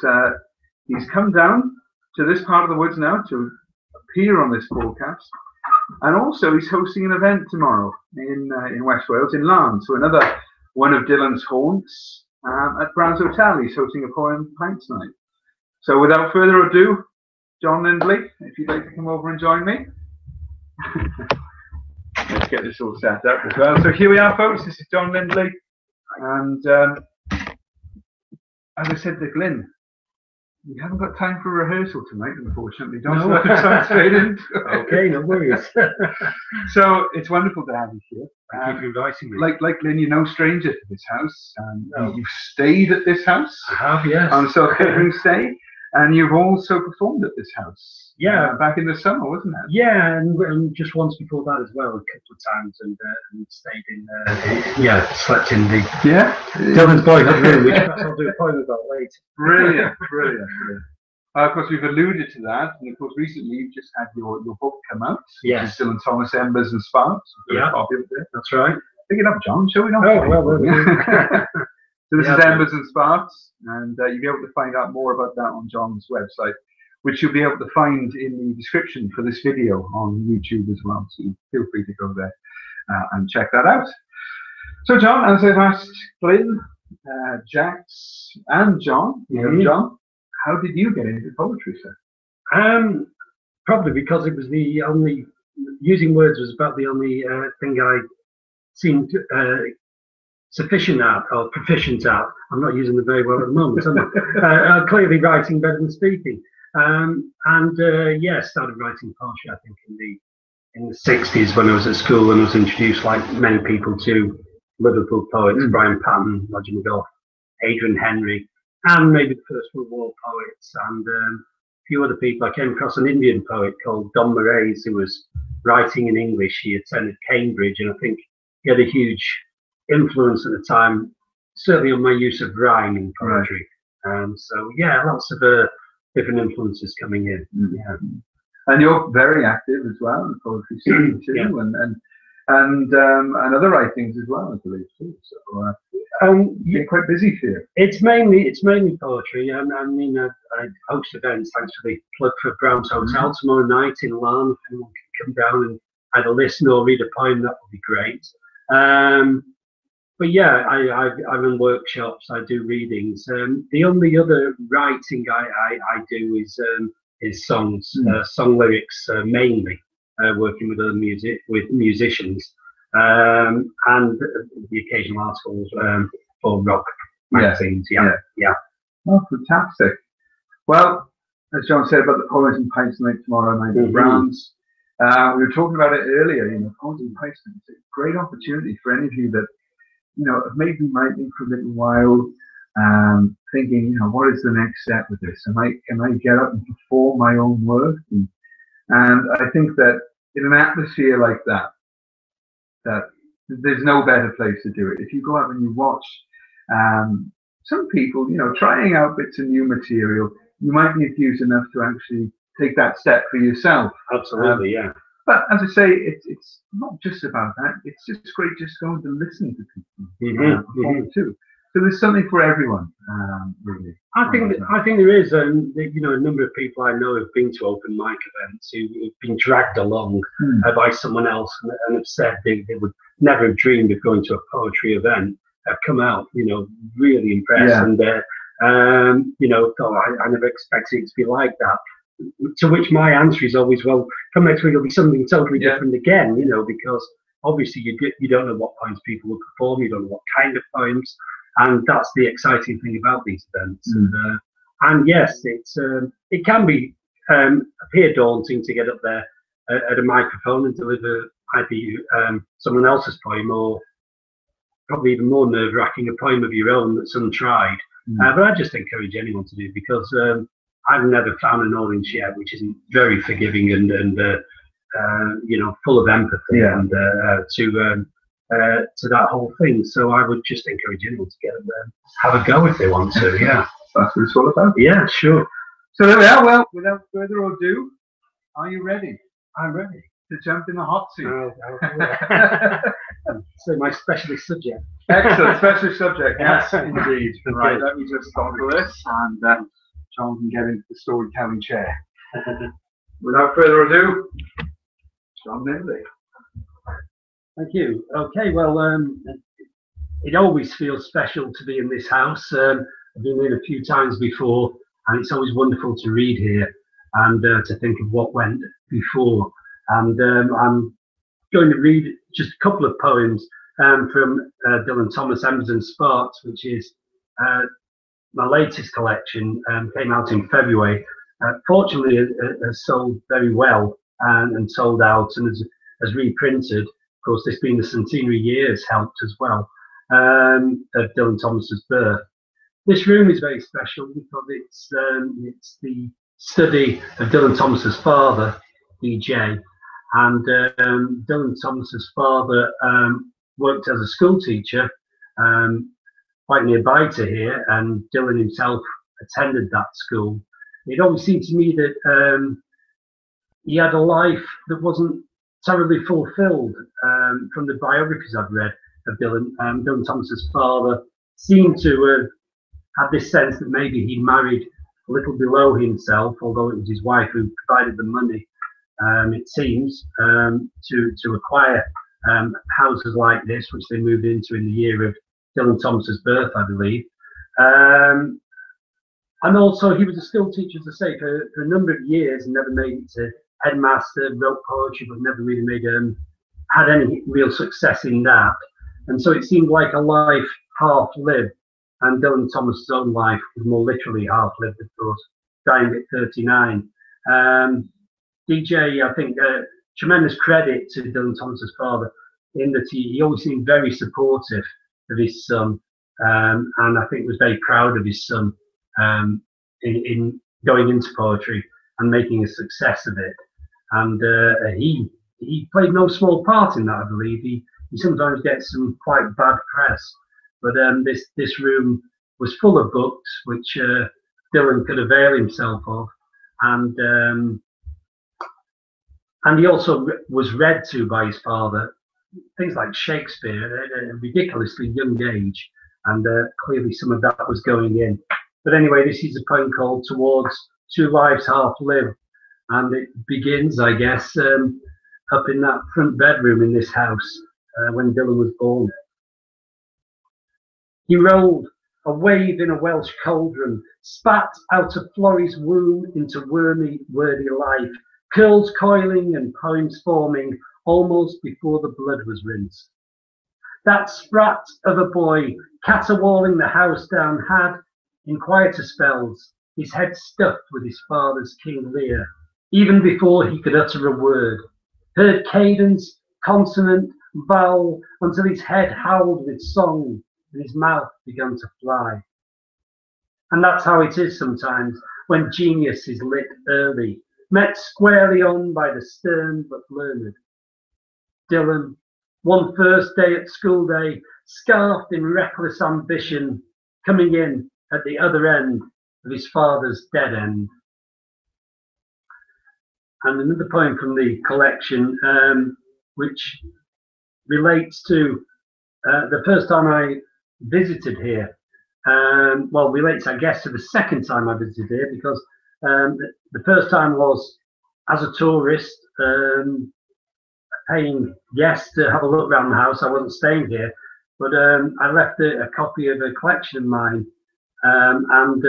come down to this part of the woods now to appear on this broadcast, and also he's hosting an event tomorrow in West Wales, in Larne. So another one of Dylan's haunts at Brown's Hotel. He's hosting a poem pints night. So without further ado, John Lindley, if you'd like to come over and join me. Let's get this all set up as well. So here we are, folks. This is John Lindley, and as I said to Glyn, we haven't got time for rehearsal tonight, unfortunately. Don't have to jump straight in. Okay, no worries. So it's wonderful to have you here. Thank you for inviting me. Like Glyn, you're no stranger to this house. You've stayed at this house. I have, yes. On a self-catering stay, and you've also performed at this house. Yeah, back in the summer, wasn't it? Yeah, and just once before that as well, a couple of times, and stayed in. Slept in the Dylan's boyhood room, which perhaps I'll do a poem about later. Brilliant, brilliant. Of course, we've alluded to that, and of course, recently you've just had your book come out. Yes. Which is Dylan Thomas Embers and Sparks. Yeah, that's right. Pick it up, John. Shall we not? Oh, well. So this is Embers and Sparks, and you'll be able to find out more about that on John's website, which you'll be able to find in the description for this video on YouTube as well. So feel free to go there and check that out. So John, as I've asked Glyn, Jax, and John, John, how did you get into poetry, sir? Probably because it was the only, using words was about the only thing I seemed sufficient at or proficient at. I'm not using them very well at the moment, am I? Clearly writing better than speaking. Started writing poetry, I think, in the 60s when I was at school, and was introduced, like many people, to Liverpool poets, Brian Patton, Roger McGough, Adrian Henry, and maybe the First World War poets, and a few other people. I came across an Indian poet called Don Moraes, who was writing in English. He attended Cambridge, and I think he had a huge influence at the time, certainly on my use of rhyme in poetry. Lots of different influences coming in. Yeah. And you're very active as well in poetry scene too, and other writings as well, I believe too. So you're quite busy here. It's mainly poetry. I mean, I host events. Thanks for the plug for Brown's Hotel tomorrow night in Larne. If anyone can come down and either listen or read a poem, that would be great. I run workshops. I do readings. The only other writing I do is songs, song lyrics mainly, working with musicians, and the occasional articles for rock magazines. Yeah. Oh, fantastic. Well, as John said about the Poets and Pints night tomorrow night at Brown's, we were talking about it earlier. Poets and Pints night is a great opportunity for any of you that have maybe might be for a little while, thinking, what is the next step with this? Can I get up and perform my own work? And I think that in an atmosphere like that there's no better place to do it. If you go out and you watch some people, trying out bits of new material, you might be enthused enough to actually take that step for yourself. Absolutely, yeah. But as I say, it's not just about that. It's just great just going to listen to people perform too. So there's something for everyone, really. I think there is, you know, a number of people I know have been to open mic events who've been dragged along by someone else and have said they would never have dreamed of going to a poetry event. Have come out, you know, really impressed, and you know, thought I never expected it to be like that. To which my answer is always, well, come next week it'll be something totally different again, you know, because obviously you don't know what poems people will perform, you don't know what kind of poems. And that's the exciting thing about these events. And yes, it can be appear daunting to get up there at a microphone and deliver either someone else's poem or probably even more nerve-wracking, a poem of your own that's untried. But I just encourage anyone to do it because I've never found an audience yet which isn't very forgiving and you know, full of empathy and to that whole thing. So I would just encourage anyone to get up there, have a go if they want to. Yeah, that's what it's all about. Yeah, sure. So there we are. Well, without further ado, are you ready? I'm ready to jump in the hot seat. So my specialist subject. Excellent, specialist subject. Yes, indeed. Right, let me just stop for this, and John can get into the storytelling chair. Without further ado, John Lindley. Thank you. Okay, well, it always feels special to be in this house. I've been in a few times before, and it's always wonderful to read here and to think of what went before. And I'm going to read just a couple of poems from Dylan Thomas Emerson Sparks, which is my latest collection, came out in February. Fortunately, it has sold very well and sold out and has reprinted. Of course, this being the centenary year has helped as well, of Dylan Thomas's birth. This room is very special because it's the study of Dylan Thomas's father, DJ, and Dylan Thomas's father worked as a school teacher quite nearby to here, and Dylan himself attended that school. It always seemed to me that he had a life that wasn't terribly fulfilled. From the biographies I've read of Dylan, Dylan Thomas's father seemed to have this sense that maybe he married a little below himself, although it was his wife who provided the money, it seems, to acquire houses like this, which they moved into in the year of Dylan Thomas's birth, I believe. And also, he was a school teacher, as I say, for a number of years and never made it to headmaster, wrote poetry, but never really had any real success in that. And so it seemed like a life half lived. And Dylan Thomas's own life was more literally half lived, of course, dying at 39. DJ, I think, tremendous credit to Dylan Thomas's father in that he always seemed very supportive of his son, and I think was very proud of his son in going into poetry and making a success of it. And he played no small part in that, I believe. He sometimes gets some quite bad press, but this room was full of books which Dylan could avail himself of, and he also was read to by his father things like Shakespeare at a ridiculously young age, and clearly some of that was going in. But anyway, this is a poem called Towards Two Lives Half Lived, and it begins, I guess, up in that front bedroom in this house when Dylan was born. He rolled a wave in a Welsh cauldron, spat out of Florrie's womb into wormy, wordy life, curls coiling and poems forming almost before the blood was rinsed. That sprat of a boy, caterwauling the house down, had, in quieter spells, his head stuffed with his father's King Lear, even before he could utter a word, heard cadence, consonant, vowel, until his head howled with song and his mouth began to fly. And that's how it is sometimes when genius is lit early, met squarely on by the stern but learned. Dylan, one first day at school day, scarfed in reckless ambition, coming in at the other end of his father's dead end. And another poem from the collection, which relates to the first time I visited here well, relates, I guess, to the second time I visited here, because the first time was as a tourist, paying guests to have a look around the house. I wasn't staying here, but I left a copy of a collection of mine, and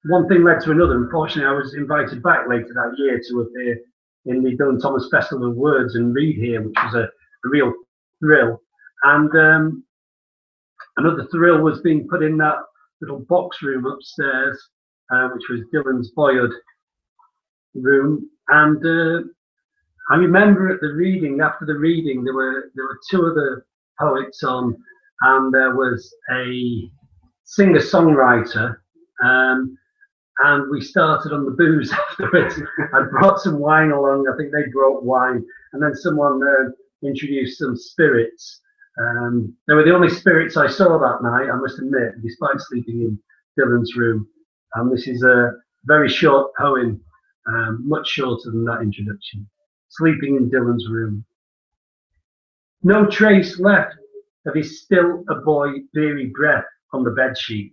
one thing led to another. Unfortunately, I was invited back later that year to appear in the Dylan Thomas Festival of Words and read here, which was a real thrill. And another thrill was being put in that little box room upstairs, which was Dylan's boyhood room. And I remember at the reading, after the reading, there were two other poets on, and there was a singer-songwriter, and we started on the booze afterwards. I brought some wine along. I think they brought wine, and then someone introduced some spirits. They were the only spirits I saw that night, I must admit, despite sleeping in Dylan's room. And this is a very short poem, much shorter than that introduction. Sleeping in Dylan's room. No trace left of his still a boy beery breath on the bedsheet.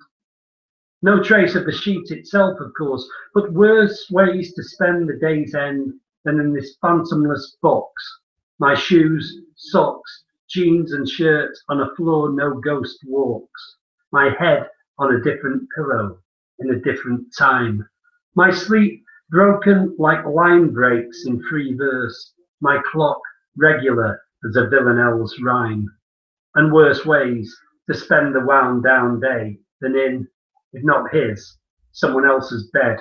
No trace of the sheet itself, of course, but worse ways to spend the day's end than in this phantomless box. My shoes, socks, jeans and shirt on a floor no ghost walks. My head on a different pillow in a different time. My sleep broken like line breaks in free verse. My clock regular as a villanelle's rhyme. And worse ways to spend the wound down day than in, if not his, someone else's bed,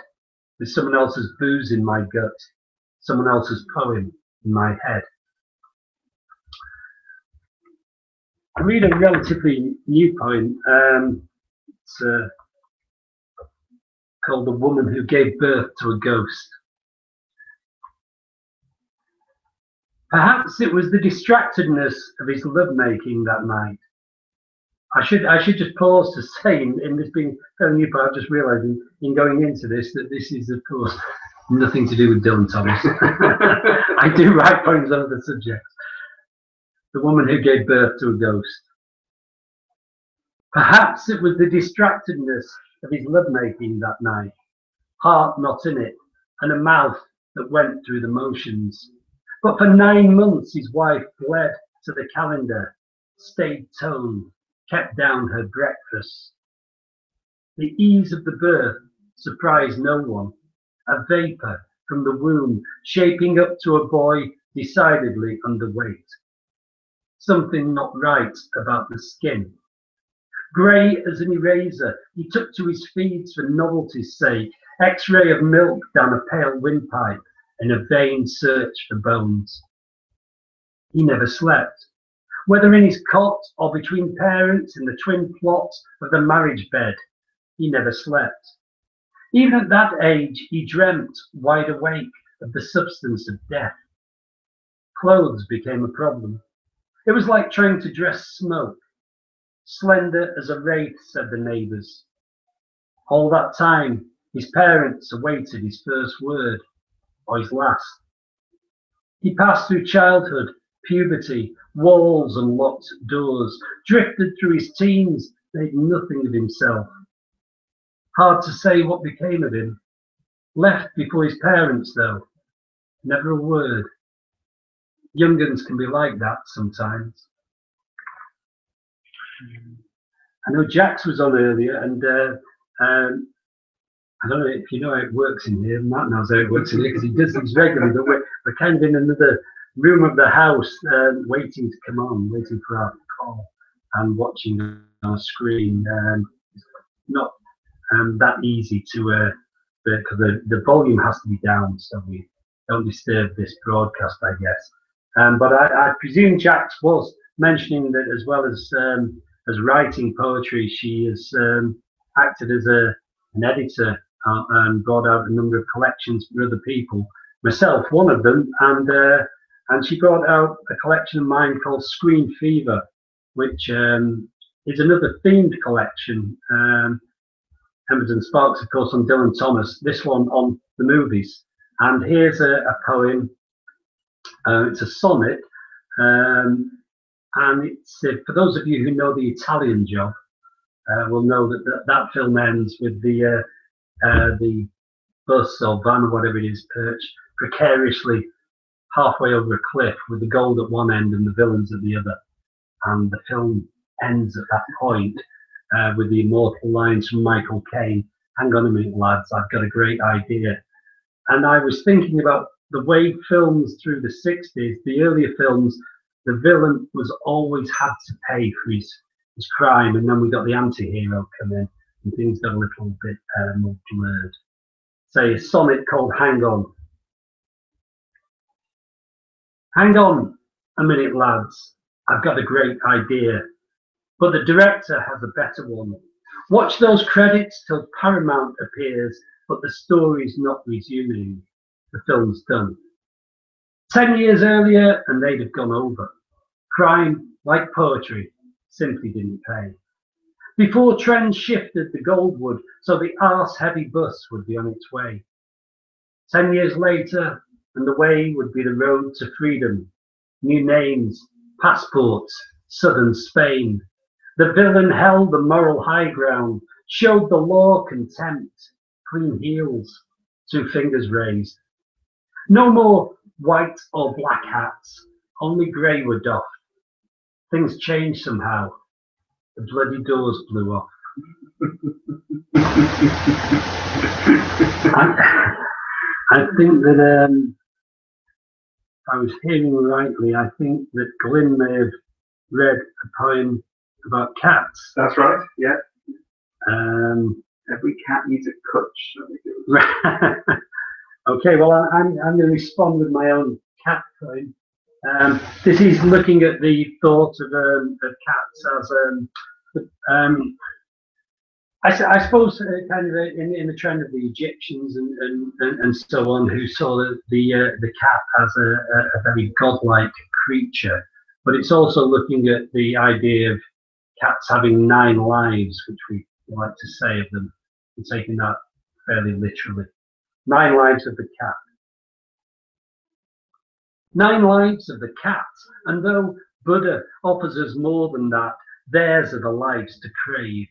with someone else's booze in my gut, someone else's poem in my head. I read a relatively new poem. It's called The Woman Who Gave Birth to a Ghost. Perhaps it was the distractedness of his lovemaking that night. I should just pause to say, in this being fairly new, but I've just realised in going into this that this is, of course, nothing to do with Dylan Thomas. I do write poems on other subjects. The Woman Who Gave Birth to a Ghost. Perhaps it was the distractedness of his lovemaking that night, heart not in it, and a mouth that went through the motions. But for 9 months his wife bled to the calendar, stayed tone, kept down her breakfast. The ease of the birth surprised no one, a vapour from the womb shaping up to a boy decidedly underweight. Something not right about the skin. Grey as an eraser, he took to his feeds for novelty's sake, X-ray of milk down a pale windpipe in a vain search for bones. He never slept, whether in his cot or between parents in the twin plots of the marriage bed, he never slept. Even at that age, he dreamt, wide awake, of the substance of death. Clothes became a problem. It was like trying to dress smoke. Slender as a wraith, said the neighbours. All that time, his parents awaited his first word, or his last. He passed through childhood, puberty, walls and locked doors, drifted through his teens, made nothing of himself. Hard to say what became of him. Left before his parents, though. Never a word. Young uns can be like that sometimes. I know Jax was on earlier, and I don't know if you know how it works in here. Matt knows how it works in here because he does these regularly, but we're kind of in another room of the house, waiting to come on, waiting for our call and watching on our screen. It's not that easy to, because the volume has to be down so we don't disturb this broadcast, I guess. But I presume Jax was mentioning that as well as writing poetry, she has acted as an editor and brought out a number of collections for other people. Myself, one of them, and she brought out a collection of mine called Screen Fever, which is another themed collection. Embers and Sparks, of course, on Dylan Thomas. This one on the movies. And here's a poem. It's a sonnet. And it's for those of you who know The Italian Job, will know that that film ends with the bus or van or whatever it is perched precariously halfway over a cliff with the gold at one end and the villains at the other. And the film ends at that point with the immortal lines from Michael Caine, "Hang on a minute, lads, I've got a great idea." And I was thinking about the way films through the 60s, the earlier films, the villain was always had to pay for his crime, and then we got the anti-hero come in and things got a little bit more blurred. Say a sonnet called "Hang On." Hang on a minute, lads, I've got a great idea, but the director has a better one. Watch those credits till Paramount appears, but the story's not resuming. The film's done. 10 years earlier, and they'd have gone over. Crime, like poetry, simply didn't pay. Before trends shifted, the gold would, so the arse-heavy bus would be on its way. 10 years later, and the way would be the road to freedom. New names, passports, southern Spain. The villain held the moral high ground, showed the law contempt, clean heels, 2 fingers raised. No more white or black hats, only grey were doffed. Things changed somehow. The bloody doors blew off. I think that, if I was hearing rightly, I think that Glyn may have read a poem about cats. That's right, yeah. Every cat needs a cutch. Okay, well, I'm going to respond with my own cat poem. This is looking at the thought of cats as I suppose kind of in the trend of the Egyptians and so on, who saw the cat as a very godlike creature, but it's also looking at the idea of cats having 9 lives, which we like to say of them, and taking that fairly literally. 9 lives of the cat. 9 lives of the cat, and though Buddha offers us more than that, theirs are the lives to crave.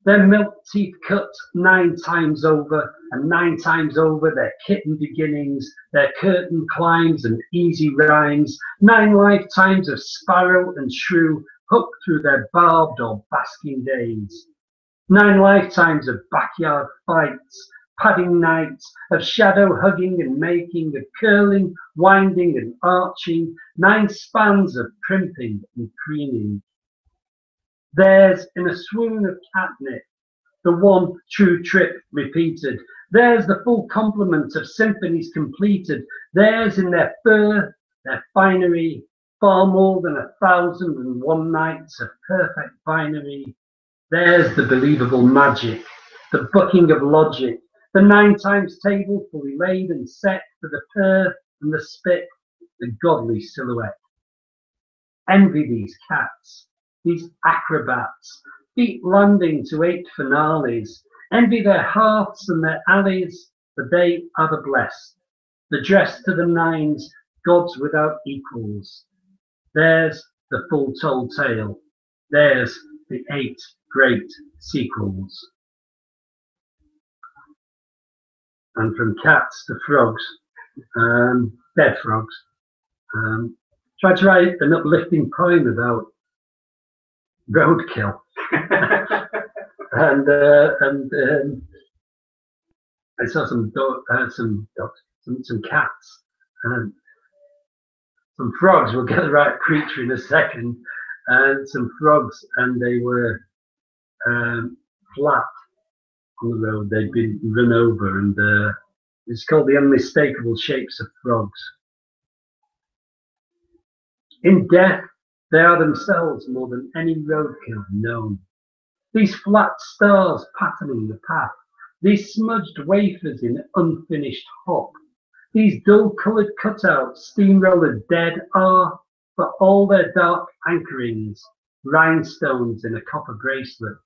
Their milk teeth cut 9 times over, and 9 times over their kitten beginnings, their curtain climbs and easy rhymes, 9 lifetimes of sparrow and shrew hooked through their barbed or basking days. 9 lifetimes of backyard fights, padding nights, of shadow hugging and making, of curling, winding and arching, 9 spans of primping and preening. Theirs in a swoon of catnip, the one true trip repeated. Theirs the full complement of symphonies completed. Theirs in their fur, their finery, far more than 1,001 nights of perfect finery. Theirs the believable magic, the bucking of logic, the 9 times table fully laid and set for the purr and the spit, the godly silhouette. Envy these cats, these acrobats, feet landing to 8 finales. Envy their hearths and their alleys, for they are the blessed. The dress to the 9s, gods without equals. Theirs the full told tale, theirs the 8 great sequels. And from cats to frogs, dead frogs. Tried to write an uplifting poem about roadkill, and I saw some cats, and some frogs. We'll get the right creature in a second, and some frogs, and they were flat on the road. They'd been run over, and it's called The Unmistakable Shapes of Frogs. In death, they are themselves more than any roadkill known. These flat stars patterning the path, these smudged wafers in unfinished hop, these dull-coloured cutouts, steamroller dead, are, for all their dark anchorings, rhinestones in a copper bracelet,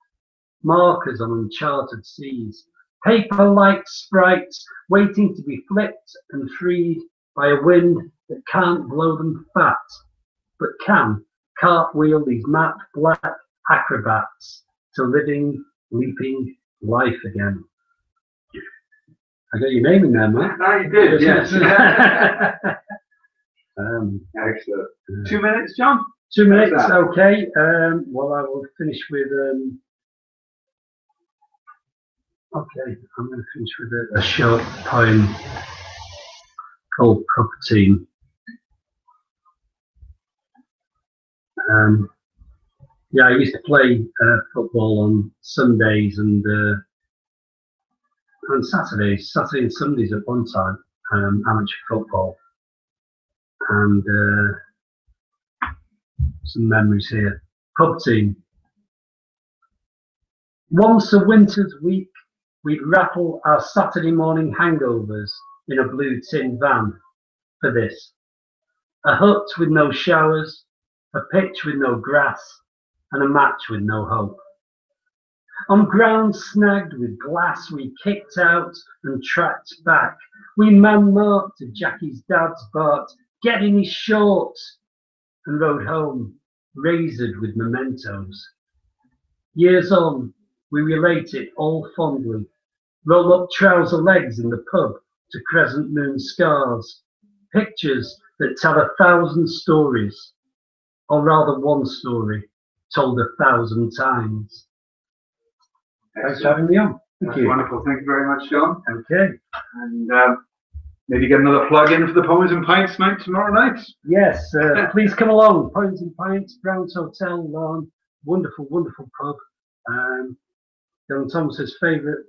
markers on uncharted seas, paper-like sprites waiting to be flipped and freed by a wind that can't blow them fat, but can cartwheel these matte black acrobats, to living, leaping life again. I got your name in there, Matt. Ah, you did, yes. Excellent. 2 minutes, John? 2 minutes, okay. Well, I will finish with. Okay, I'm going to finish with a short poem called Property. Yeah, I used to play football on Sundays and on Saturdays, Saturday and Sundays at one time, amateur football. And some memories here. Pub team. Once a winter's week, we'd rattle our Saturday morning hangovers in a blue tin van for this. A hut with no showers, a pitch with no grass, and a match with no hope. On ground snagged with glass, we kicked out and tracked back. We man-marked to Jackie's dad's barked, "Get in his shorts," and rode home, razored with mementos. Years on, we relate it all fondly. Roll up trouser legs in the pub to crescent moon scars. Pictures that tell 1,000 stories, or rather one story told 1,000 times. Thanks for having me on. Thank you. Wonderful. Thank you very much, John. Okay. And maybe get another plug in for the Poems and Pints night tomorrow night. Yes, please come along. Poems and Pints, Brown's Hotel, Lawn. Wonderful, wonderful pub. Dylan Thomas's favourite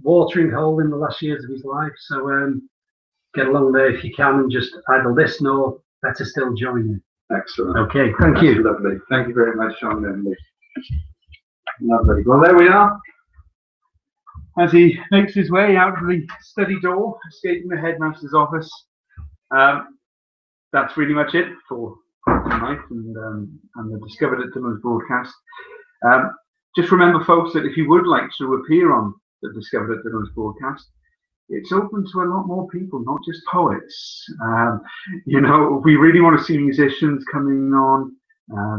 watering hole in the last years of his life. So get along there if you can and just either listen or better still join in. Excellent. Okay, thank you. Lovely. Thank you very much, John Lindley. Lovely. Well, there we are. As he makes his way out of the study door, escaping the headmaster's office, that's really much it for tonight and the Discovered at Dylan's broadcast. Just remember, folks, that if you would like to appear on the Discovered at Dylan's broadcast, it's open to a lot more people, not just poets. You know, we really want to see musicians coming on,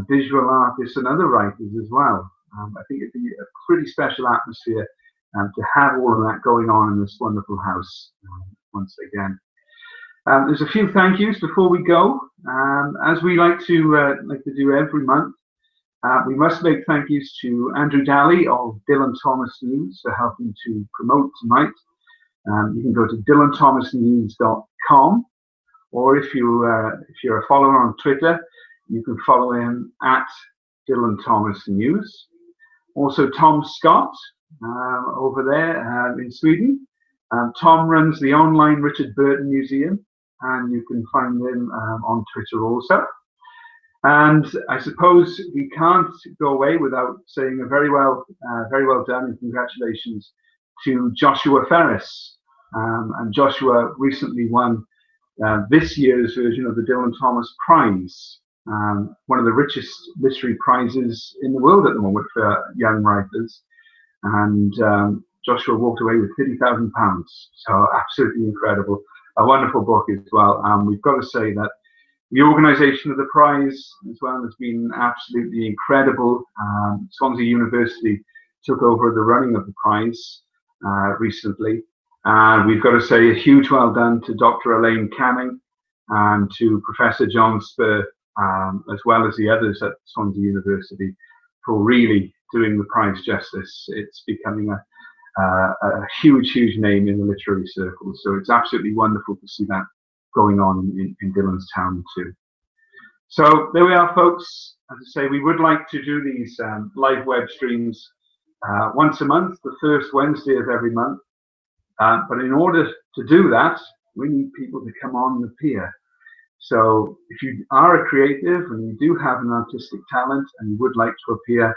visual artists and other writers as well. I think it'd be a pretty special atmosphere to have all of that going on in this wonderful house once again. There's a few thank yous before we go. As we like to do every month, we must make thank yous to Andrew Daly of Dylan Thomas News for helping to promote tonight. You can go to dylan-thomas-news.com, or if you're a follower on Twitter, you can follow him at Dylan Thomas News. Also Tom Scott over there in Sweden. Tom runs the online Richard Burton Museum, and you can find him on Twitter also. And I suppose we can't go away without saying a very well done and congratulations to Joshua Ferris. And Joshua recently won this year's version of the Dylan Thomas Prize, one of the richest literary prizes in the world at the moment for young writers. And Joshua walked away with £30,000, so absolutely incredible. A wonderful book as well. We've got to say that the organisation of the prize as well has been absolutely incredible. Swansea University took over the running of the prize recently. We've got to say a huge well done to Dr. Elaine Canning and to Professor John Spur, as well as the others at Swansea University, for really doing the prize justice. It's becoming a huge, huge name in the literary circles. So it's absolutely wonderful to see that going on in Dylan's town too. So there we are, folks. As I say, we would like to do these live web streams once a month, the first Wednesday of every month. But in order to do that, we need people to come on and appear. So if you are a creative and you do have an artistic talent and you would like to appear,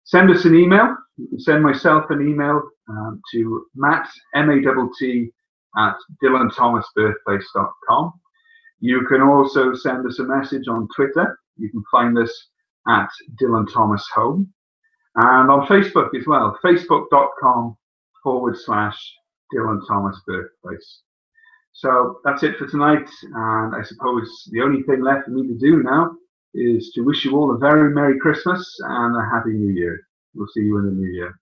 send us an email. You can send myself an email to Matt, M-A-T-T, at dylan-thomas-birthplace.com. You can also send us a message on Twitter. You can find us at Dylan Thomas Home. And on Facebook as well, facebook.com/Dylan Thomas Birthplace. So that's it for tonight. And I suppose the only thing left for me to do now is to wish you all a very Merry Christmas and a Happy New Year. We'll see you in the new year.